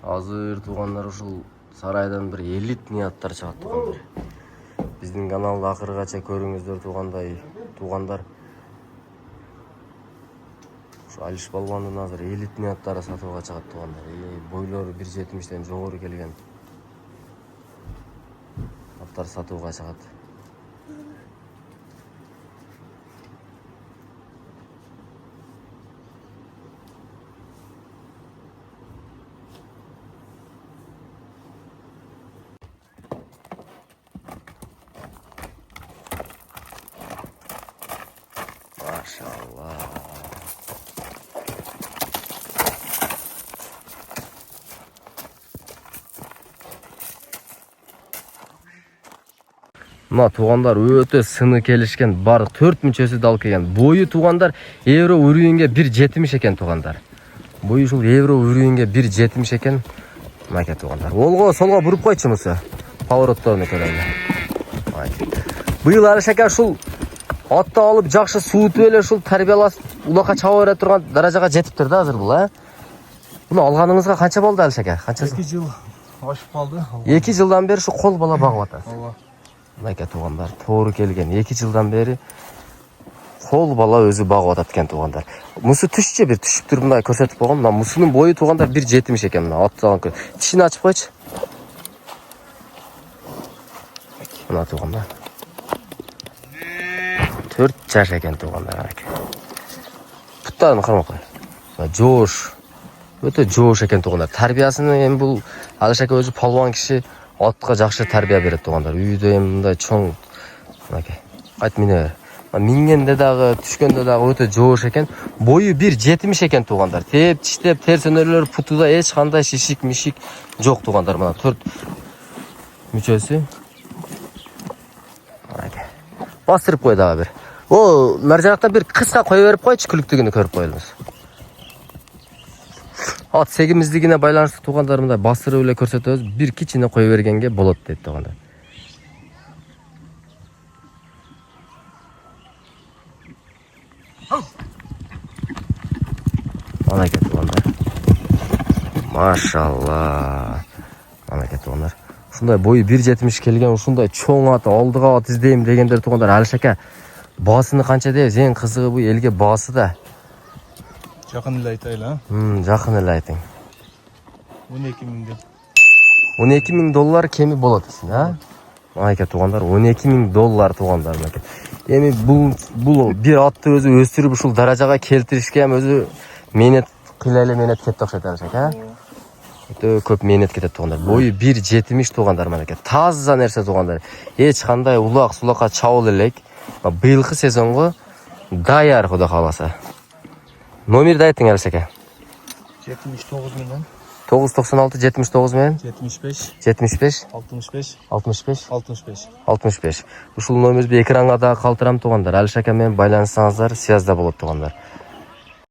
Азыр тугандар ушул сарайдан bir элитный аттар чыгат тугандар. Биздин каналды акыргача көрүңүздөр тугандар. Ушу Алиш Балбандын азыр элитный аттары сатууга чыгат тугандар. Бойлору 1.70-тен жогору келген аттар сатууга чыгат. Maşallah. Мына тугандар өтө сыны келишкен, бардык 4 мүчөсү дал келген. Бою тугандар евро үрүйүнгө 1.70 экен тугандар. Бою ушул евро үрүйүнгө 1.70 экен. Мына тугандар. Олго солго буруп койчу мусы. Поворотторуна көрөлү. Быйыл Алишака ушул атты алып жакшы суутуп эле ушул тарбиялап улакка чаба бере турган даражага жетиптир да азыр бул, Буну алганыңызга канча болду Алишака? Канча? 2 жыл ашып калды. 2 жылдан бери ушу кол бала багып атасыз. Ооба. Мына тугандар, тоору келген. 2 жылдан бери кол бала өзү багып атат экен тугандар. Мусу түшчү бир түшүптүр мындай көрсөтүп койгон. Мына мусунун бою тугандар 1.70 экен мына. Аттаган тишин ачып койчу. Мына тугандар. 4 жаш экен тугандар. Буттарын кармап кой. Жоош. Өтө жоош экен тугандар. Тарбиясын эми бул Алишака өзү палван киши атка жакшы тарбия берет тугандар. Үйдө эми мындай чоң мынакей. Кайт мине бер. Мингенде дагы, түшкөндө дагы өтө жоош экен. Бою 1.70 экен тугандар. Теп, тиштеп, терс өнөрлөр путуда эч кандай шишик, мишик жок тугандар. Мына 4 мүчөсү. Мынакей. Бастырып кой дагы бир. О, мына бир кыска кое берип койчу, күлүктүгүнү көрүп коелуңуз. Ат сегимиздигине байланыштуу тугандар мындай бастырып эле көрсөтөбүз. Бир кичине кое бергенге болот дейт тугандар. Мына тугандар. Машалла. Мына тугандар. Ушундай бою 1.70 келген, ушундай чоң ат, алдыга ат издейм дегендер тугандар. Алишака баасыны канча дейбиз? Эң кызыгы бу элге баасы да. Жакын эле айтайлы, Жакын эле айтың. 12 000 деп. 12 000 доллар кеми болот дейсиң, Мына тугандар, 12 000 доллар тугандар. Эми бул бир атты өзү өстүрүп ушул даражага келтиришке эми өзү менет, кыйла эле менет кетти окшойт Алишака, Өтө көп менет кетет тугандар. Бою 1.70 тугандар менеке. Таза нерсе тугандар. Эч кандай улак сулакка чабыл элек. Быйылкы сезонго даяр Кудай кааласа. Номерди айтың Алишака. 79 000 996 79 менен 75 65 65 65 65 65. Ушул номерди экранга да калтырам тугандар. Алишака менен байланышсаңыздар, связда болот тугандар.